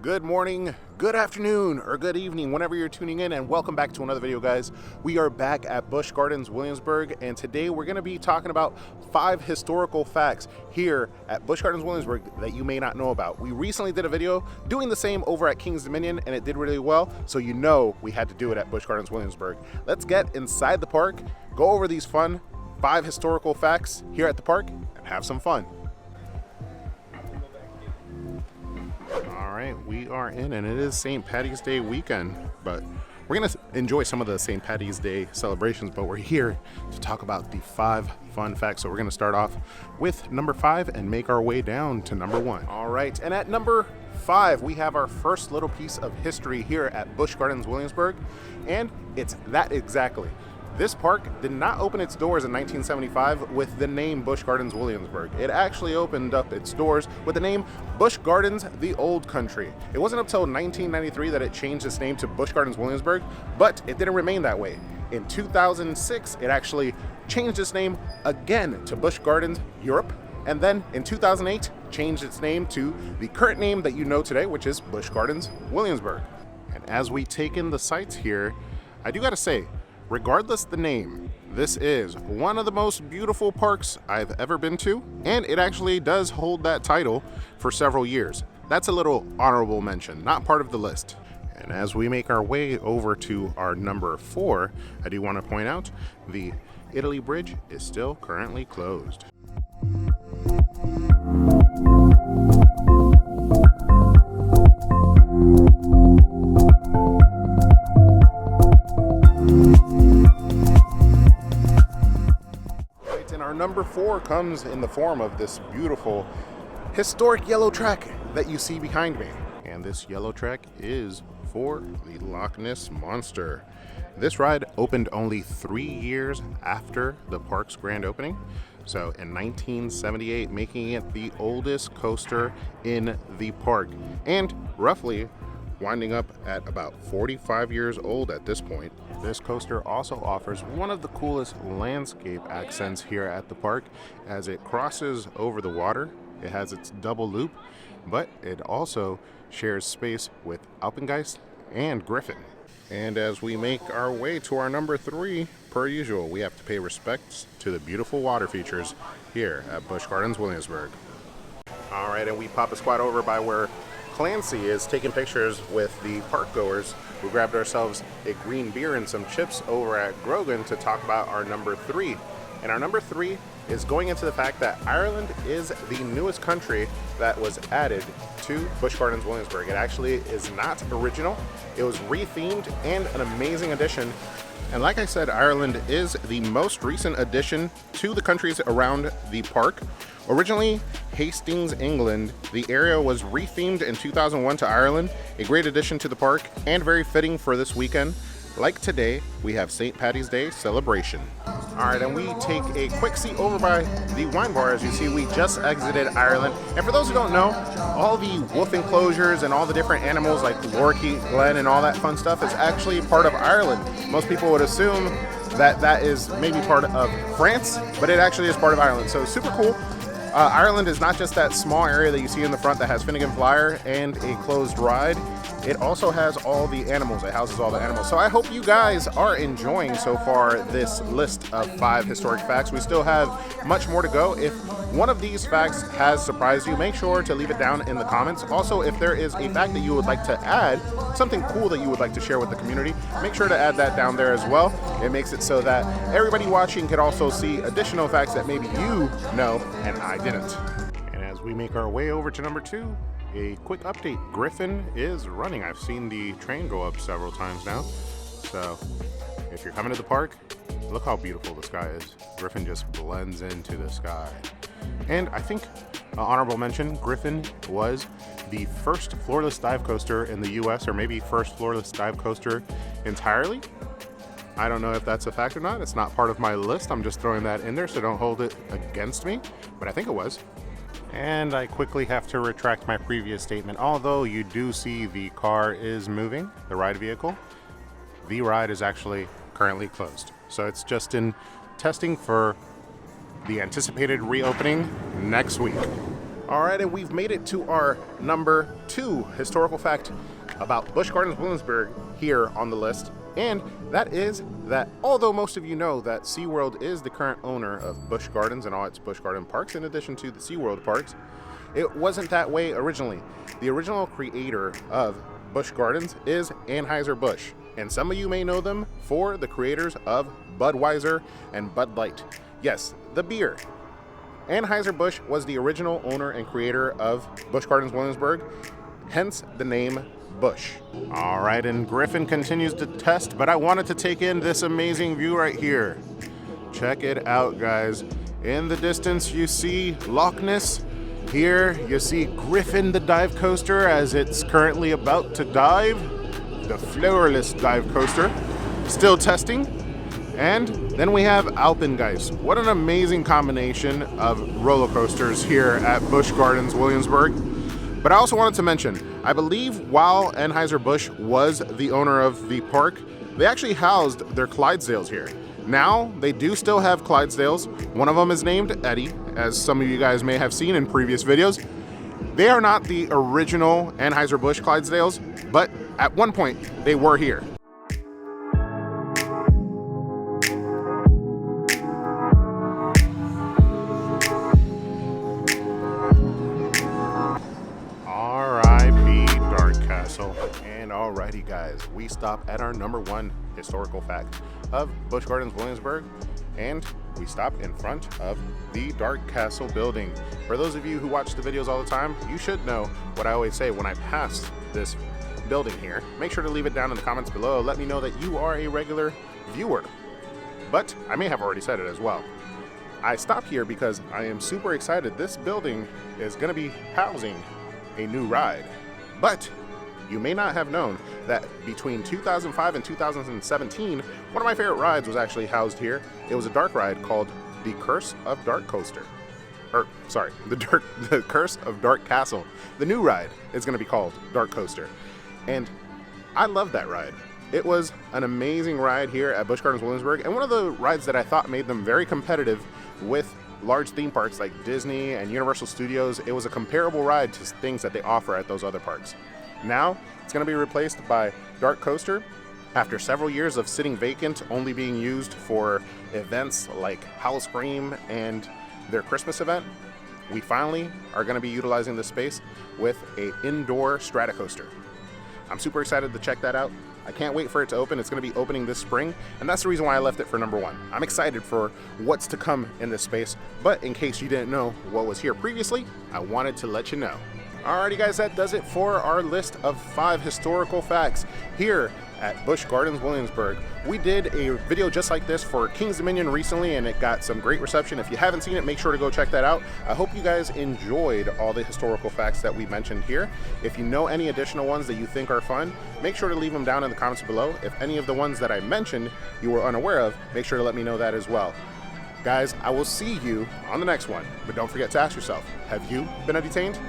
Good morning, good afternoon, or good evening, whenever you're tuning in, and welcome back to another video, guys. We are back at Busch Gardens Williamsburg, and today we're going to be talking about 5 historical facts here at Busch Gardens Williamsburg that you may not know about. We recently did a video doing the same over at King's Dominion, and it did really well, so you know we had to do it at Busch Gardens Williamsburg. Let's get inside the park, go over these fun 5 historical facts here at the park, and have some fun. All right, we are in, and it is St. Patty's Day weekend, but we're gonna enjoy some of the St. Patty's Day celebrations, but we're here to talk about the 5 fun facts. So we're gonna start off with number 5 and make our way down to number 1. All right, and at number 5, we have our first little piece of history here at Busch Gardens Williamsburg, and it's that exactly. This park did not open its doors in 1975 with the name Busch Gardens Williamsburg. It actually opened up its doors with the name Busch Gardens the Old Country. It wasn't until 1993 that it changed its name to Busch Gardens Williamsburg, but it didn't remain that way. In 2006, it actually changed its name again to Busch Gardens Europe, and then in 2008, changed its name to the current name that you know today, which is Busch Gardens Williamsburg. And as we take in the sights here, I do gotta say, regardless the name, this is one of the most beautiful parks I've ever been to, and it actually does hold that title for several years. That's a little honorable mention, not part of the list. And as we make our way over to our number 4, I do want to point out the Italy Bridge is still currently closed. Number 4 comes in the form of this beautiful historic yellow track that you see behind me. And this yellow track is for the Lochness Monster. This ride opened only 3 years after the park's grand opening. So in 1978, making it the oldest coaster in the park, and roughly winding up at about 45 years old at this point. This coaster also offers one of the coolest landscape accents here at the park as it crosses over the water. It has its double loop, but it also shares space with Alpengeist and Griffin. And as we make our way to our number 3, per usual, we have to pay respects to the beautiful water features here at Busch Gardens Williamsburg. All right, and we pop a squat over by where Clancy is taking pictures with the park goers. We grabbed ourselves a green beer and some chips over at Grogan to talk about our number 3. And our number 3 is going into the fact that Ireland is the newest country that was added to Busch Gardens Williamsburg. It actually is not original. It was rethemed and an amazing addition. And like I said, Ireland is the most recent addition to the countries around the park. Originally Hastings, England, the area was rethemed in 2001 to Ireland, a great addition to the park and very fitting for this weekend. Like today, we have St. Patty's Day celebration. All right, and we take a quick seat over by the wine bar. As you see, we just exited Ireland. And for those who don't know, all the wolf enclosures and all the different animals like Lorkeet, Glen, and all that fun stuff is actually part of Ireland. Most people would assume that that is maybe part of France, but it actually is part of Ireland. So super cool. Ireland is not just that small area that you see in the front that has Finnegan Flyer and a closed ride. It also has all the animals. It houses all the animals. So I hope you guys are enjoying so far this list of 5 historic facts. We still have much more to go. If one of these facts has surprised you, make sure to leave it down in the comments. Also, if there is a fact that you would like to add, something cool that you would like to share with the community, make sure to add that down there as well. It makes it so that everybody watching can also see additional facts that maybe you know and I didn't. And as we make our way over to number 2, a quick update. Griffin is running. I've seen the train go up several times now. So if you're coming to the park, look how beautiful the sky is. Griffin just blends into the sky. And I think honorable mention, Griffin was the first floorless dive coaster in the US, or maybe first floorless dive coaster entirely. I don't know if that's a fact or not. It's not part of my list. I'm just throwing that in there, so don't hold it against me, but I think it was. And I quickly have to retract my previous statement. Although you do see the car is moving, the ride vehicle, the ride is actually currently closed. So it's just in testing for the anticipated reopening next week. All right, and we've made it to our number 2 historical fact about Busch Gardens Williamsburg here on the list. And that is that although most of you know that SeaWorld is the current owner of Busch Gardens and all its Busch Garden parks, in addition to the SeaWorld parks, it wasn't that way originally. The original creator of Busch Gardens is AnheuserBusch, and some of you may know them for the creators of Budweiser and Bud Light. Yes, the beer. AnheuserBusch was the original owner and creator of Busch Gardens Williamsburg, hence the name Busch. All right, and Griffin continues to test, but I wanted to take in this amazing view right here. Check it out, guys. In the distance, you see Lochness. Here, you see Griffin, the dive coaster, as it's currently about to dive. The floorless dive coaster, still testing. And then we have Alpengeist. What an amazing combination of roller coasters here at Busch Gardens Williamsburg. But I also wanted to mention, I believe while Anheuser-Busch was the owner of the park, they actually housed their Clydesdales here. Now, they do still have Clydesdales. One of them is named Eddie, as some of you guys may have seen in previous videos. They are not the original Anheuser-Busch Clydesdales, but at one point, they were here. And alrighty guys, we stop at our number 1 historical fact of Busch Gardens Williamsburg, and we stop in front of the Dark Castle building. For those of you who watch the videos all the time, you should know what I always say when I pass this building here. Make sure to leave it down in the comments below. Let me know that you are a regular viewer, but I may have already said it as well. I stop here because I am super excited. This building is going to be housing a new ride, but you may not have known that between 2005 and 2017, one of my favorite rides was actually housed here. It was a dark ride called the Curse of Dark Coaster. The Curse of Dark Castle. The new ride is going to be called Dark Coaster. And I love that ride. It was an amazing ride here at Busch Gardens Williamsburg, and one of the rides that I thought made them very competitive with large theme parks like Disney and Universal Studios. It was a comparable ride to things that they offer at those other parks. Now, it's going to be replaced by Dark Coaster. After several years of sitting vacant, only being used for events like Howl-O-Scream and their Christmas event, we finally are going to be utilizing this space with an indoor Stratocoaster. I'm super excited to check that out. I can't wait for it to open. It's going to be opening this spring, and that's the reason why I left it for number 1. I'm excited for what's to come in this space, but in case you didn't know what was here previously, I wanted to let you know. Alrighty guys, that does it for our list of 5 historical facts here at Busch Gardens Williamsburg. We did a video just like this for King's Dominion recently, and it got some great reception. If you haven't seen it, make sure to go check that out. I hope you guys enjoyed all the historical facts that we mentioned here. If you know any additional ones that you think are fun, make sure to leave them down in the comments below. If any of the ones that I mentioned you were unaware of, make sure to let me know that as well. Guys, I will see you on the next one, but don't forget to ask yourself, have you been entertained?